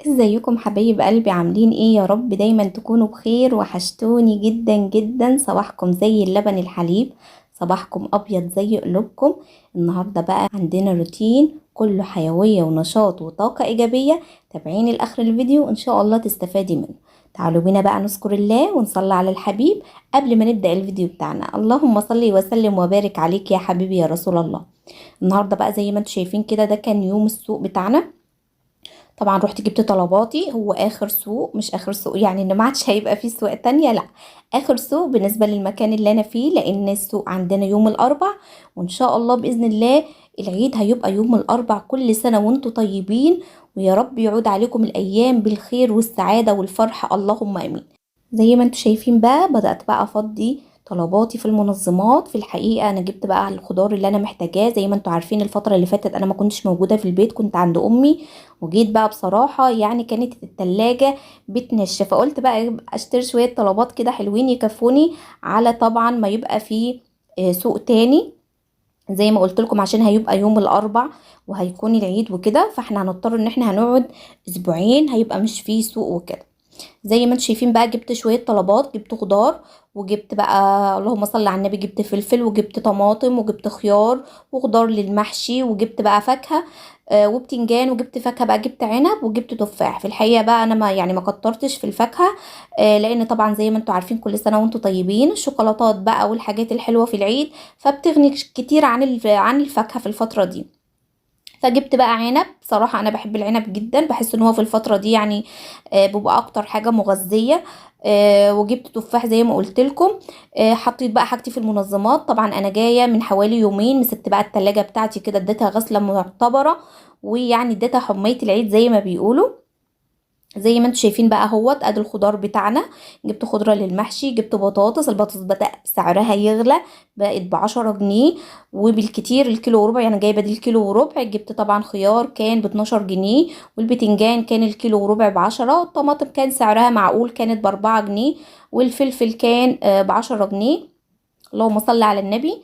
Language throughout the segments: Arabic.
ازيكم حبايب قلبي؟ عاملين ايه؟ يا رب دايما تكونوا بخير. وحشتوني جدا جدا. صباحكم زي اللبن الحليب، صباحكم ابيض زي قلوبكم. النهارده بقى عندنا روتين كله حيوية ونشاط وطاقة ايجابية. تابعيني لاخر الفيديو ان شاء الله تستفادي منه. تعالوا بينا بقى نذكر الله ونصلي على الحبيب قبل ما نبدأ الفيديو بتاعنا. اللهم صل وسلم وبارك عليك يا حبيبي يا رسول الله. النهارده بقى زي ما انتم شايفين كده، ده كان يوم السوق بتاعنا. طبعا رحت جبت طلباتي. هو اخر سوق، مش اخر سوق يعني ان ما عادش هيبقى فيه سوق تانية، لا، اخر سوق بالنسبة للمكان اللي انا فيه، لان السوق عندنا يوم الاربع. وان شاء الله باذن الله العيد هيبقى يوم الاربع. كل سنة وانتم طيبين، ويا رب يعود عليكم الايام بالخير والسعادة والفرح، اللهم امين. زي ما انتم شايفين بقى بدأت بقى افضي طلباتي في المنظمات. في الحقيقة انا جبت بقى الخضار اللي انا محتاجاه. زي ما انتم عارفين الفترة اللي فاتت انا ما كنتش موجودة في البيت، كنت عند امي. وجيت بقى بصراحة يعني كانت التلاجة بتنشف، فقلت بقى اشتري شوية طلبات كده حلوين يكفوني على طبعا ما يبقى في سوق تاني. زي ما قلت لكم عشان هيبقى يوم الاربع وهيكون العيد وكده، فاحنا هنضطر ان احنا هنقعد اسبوعين، هيبقى مش فيه سوق وكده. زي ما انتم شايفين بقى جبت شوية طلبات، جبت خضار، وجبت بقى اللهم صل على النبي، جبت فلفل وجبت طماطم وجبت خيار وخضار للمحشي، وجبت بقى فاكهة وبتنجان، وجبت فاكهة بقى، جبت عنب وجبت تفاح. في الحقيقة بقى انا ما كترتش في الفاكهة، لان طبعا زي ما انتم عارفين كل سنة وانتم طيبين، الشوكولاتات بقى والحاجات الحلوة في العيد فبتغني كتير عن الفاكهة في الفترة دي. فجبت بقى عنب. بصراحة أنا بحب العنب جدا، بحس إن هو في الفترة دي يعني بيبقى أكتر حاجة مغذية. وجبت تفاح زي ما قلت لكم. حطيت بقى حاجتي في المنظمات. طبعا أنا جاية من حوالي يومين، مسكت بقى التلاجة بتاعتي كده، اديتها غسلة معتبرة، ويعني اديتها حمية العيد زي ما بيقولوا. زي ما انتم شايفين بقى اهوت ادي الخضار بتاعنا. جبت خضرة للمحشي، جبت بطاطس. البطاطس بدأ سعرها يغلى، بقت ب10 جنيه، وبالكتير الكيلو وربع، يعني جايبة دي الكيلو وربع. جبت طبعا خيار كان ب12 جنيه، والبتنجان كان الكيلو وربع ب10، والطماطم كان سعرها معقول كانت ب4 جنيه، والفلفل كان ب10 جنيه. اللهم صل على النبي.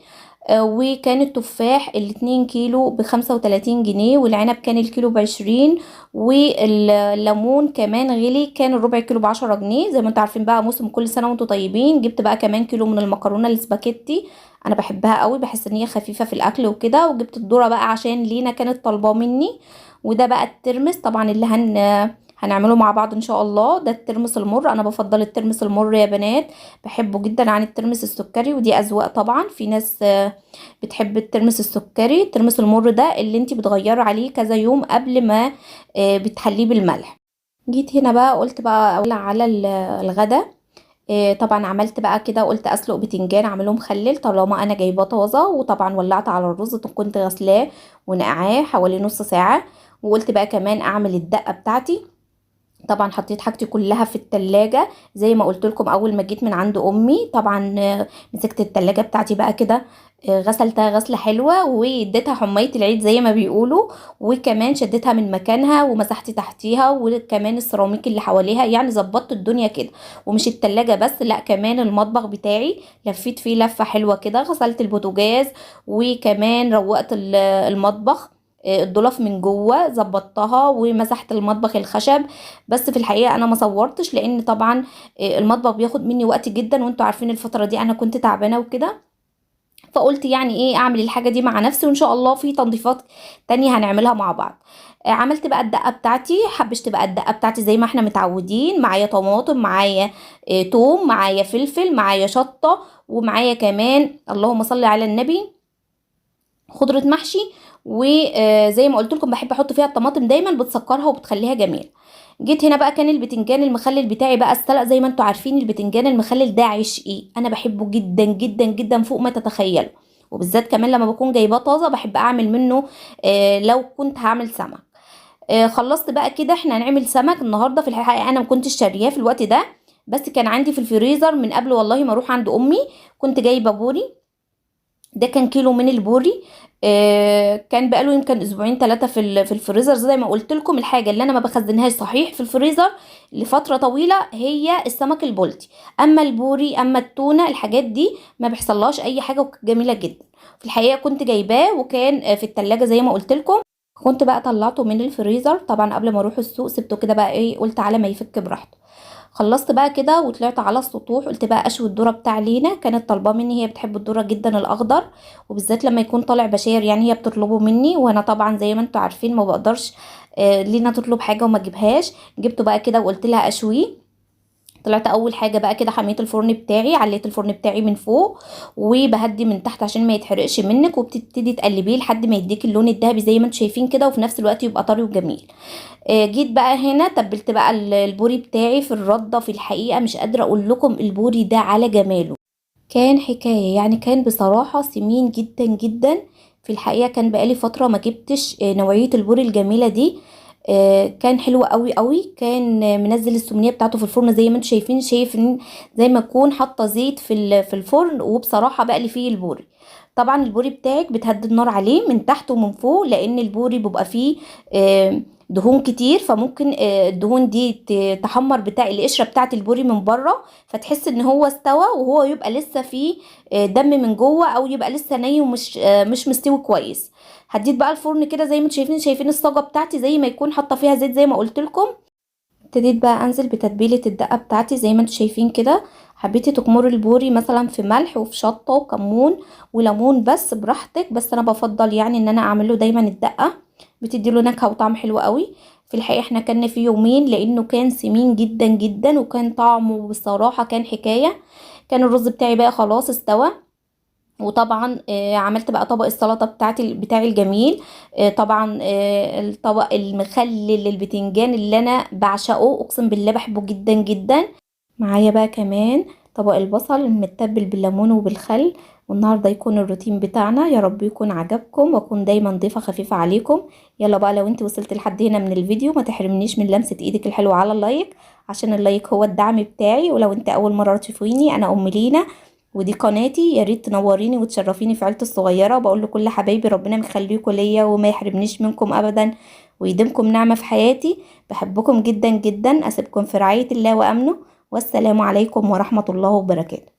وكان التفاح ال2 كيلو ب35 جنيه، والعنب كان الكيلو ب20، والليمون كمان غلي، كان الربع كيلو ب10 جنيه. زي ما انتوا عارفين بقى موسم كل سنة وانتوا طيبين. جبت بقى كمان كيلو من المكرونة السباكيتي، انا بحبها قوي، بحس ان هي خفيفة في الاكل وكده. وجبت الذرة بقى عشان لينا كانت طالباه مني. وده بقى الترمس طبعا اللي هنعمله مع بعض ان شاء الله. ده الترمس المر، انا بفضل الترمس المر يا بنات، بحبه جدا عن الترمس السكري، ودي اذواق طبعا. في ناس بتحب الترمس السكري. الترمس المر ده اللي انتي بتغيري عليه كذا يوم قبل ما بتحليه بالملح. جيت هنا بقى قلت بقى اولع على الغدا. طبعا عملت بقى كده، قلت اسلق بتنجان اعمله مخلل طالما انا جايباه طازه. وطبعا ولعت على الرز، كنت غسلاه ونقعاه حوالي نص ساعه. وقلت بقى كمان اعمل الدقه بتاعتي. طبعا حطيت حاجتي كلها في التلاجة زي ما قلت لكم اول ما جيت من عند امي. طبعا مسكت التلاجة بتاعتي بقى كده، غسلتها غسلة حلوة، واديتها حمية العيد زي ما بيقولوا. وكمان شدتها من مكانها ومسحت تحتيها، وكمان السيراميك اللي حواليها، يعني ظبطت الدنيا كده. ومش التلاجة بس، لا، كمان المطبخ بتاعي لفيت فيه لفة حلوة كده. غسلت البوتاجاز، وكمان روقت المطبخ. الضلف من جوه ظبطتها، ومسحت المطبخ الخشب. بس في الحقيقه انا ما صورتش لان طبعا المطبخ بياخد مني وقت جدا، وانتوا عارفين الفتره دي انا كنت تعبانه وكده. فقلت يعني ايه اعمل الحاجه دي مع نفسي، وان شاء الله في تنظيفات تانية هنعملها مع بعض. عملت بقى الدقه بتاعتي، حبشت بقى الدقه بتاعتي زي ما احنا متعودين. معايا طماطم، معايا توم، معايا فلفل، معايا شطه، ومعايا كمان اللهم صل على النبي خضرة محشي. وزي ما قلت لكم بحب احط فيها الطماطم دايما، بتسكرها وبتخليها جميل. جيت هنا بقى كان البتنجان المخلل بتاعي بقى السلق. زي ما انتوا عارفين البتنجان المخلل ده عشقي، انا بحبه جدا جدا جدا فوق ما تتخيلوا. وبالذات كمان لما بكون جايباه طازه بحب اعمل منه لو كنت هعمل سمك. خلصت بقى كده. احنا هنعمل سمك النهارده. في الحقيقه انا ما كنتش شارياه في الوقت ده، بس كان عندي في الفريزر من قبل والله ما اروح عند امي. كنت جايبه بوري، ده كان كيلو من البوري. كان بقاله يمكن اسبوعين 3 في الفريزر. زي ما قلت لكم الحاجه اللي انا ما بخزنهاش صحيح في الفريزر لفتره طويله هي السمك البلطي. اما البوري اما التونه الحاجات دي ما بيحصلهاش اي حاجه، وجميله جدا. في الحقيقه كنت جايباه وكان في التلاجة زي ما قلت لكم. كنت بقى طلعته من الفريزر طبعا قبل ما اروح السوق، سبته كده بقى ايه، قلت على ما يفك براحته. خلصت بقى كده وطلعت على السطوح، قلت بقى اشوي الذره بتاع لينا، كانت طالباه مني، هي بتحب الذره جدا الاخضر، وبالذات لما يكون طالع بشاير يعني هي بتطلبه مني، وانا طبعا زي ما انتوا عارفين ما بقدرش لينا تطلب حاجه وما اجيبهاش. جبته بقى كده وقلت لها اشويه. طلعت اول حاجه بقى كده حميت الفرن بتاعي، عليت الفرن بتاعي من فوق وبهدي من تحت عشان ما يتحرقش منك، وبتبتدي تقلبيه لحد ما يديك اللون الذهبي زي ما انتم شايفين كده، وفي نفس الوقت يبقى طري وجميل. جيت بقى هنا تبلت بقى البوري بتاعي في الردة. في الحقيقة مش قادرة اقول لكم البوري ده على جماله، كان حكاية يعني، كان بصراحة سمين جدا جدا. في الحقيقة كان بقالي فترة ما جبتش نوعية البوري الجميلة دي. كان حلو قوي قوي، كان منزل السمنية بتاعته في الفرن زي ما انتم شايفين، شايف زي ما اكون حاطة زيت في الفرن، وبصراحة بقلي فيه البوري. طبعا البوري بتاعك بتهدي النار عليه من تحت ومن فوق، لان البوري بيبقى فيه دهون كتير، فممكن الدهون دي تحمر بتاع القشره بتاعه البوري من بره، فتحس ان هو استوى وهو يبقى لسه فيه دم من جوه، او يبقى لسه ني ومش مش مستوي كويس. هديت بقى الفرن كده زي ما انتم شايفين، شايفين الصاجه بتاعتي زي ما يكون حاطه فيها زيت زي ما قلت لكم. ابتديت بقى انزل بتتبيله الدقه بتاعتي زي ما انتم شايفين كده. حبيتي تكمري البوري مثلا في ملح وفي شطه وكمون وليمون بس براحتك، بس انا بفضل يعني ان انا اعمله دايما الدقه، بتدي له نكهه وطعم حلو قوي. في الحقيقه احنا كنا فيه يومين لانه كان سمين جدا جدا، وكان طعمه بصراحه كان حكايه. كان الرز بتاعي بقى خلاص استوى، وطبعا عملت بقى طبق السلطه بتاعي الجميل. طبعا الطبق المخلل البتنجان اللي انا بعشقه، اقسم بالله بحبه جدا جدا. معايا بقى كمان طبق البصل المتبل بالليمون وبالخل. والنهارده يكون الروتين بتاعنا، يا رب يكون عجبكم واكون دايما ضيفه خفيفه عليكم. يلا بقى لو انت وصلت لحد هنا من الفيديو ما تحرمنيش من لمسه ايدك الحلوه على اللايك، عشان اللايك هو الدعم بتاعي. ولو انت اول مره تشوفيني، انا ام لينا ودي قناتي، يا ريت تنوريني وتشرفيني في عيلتي الصغيره. وبقول لكل حبايبي ربنا مخليكم ليا وما يحرمنيش منكم ابدا، ويديمكم نعمه في حياتي. بحبكم جدا جدا، اسيبكم في رعايه الله وامنه، والسلام عليكم ورحمه الله وبركاته.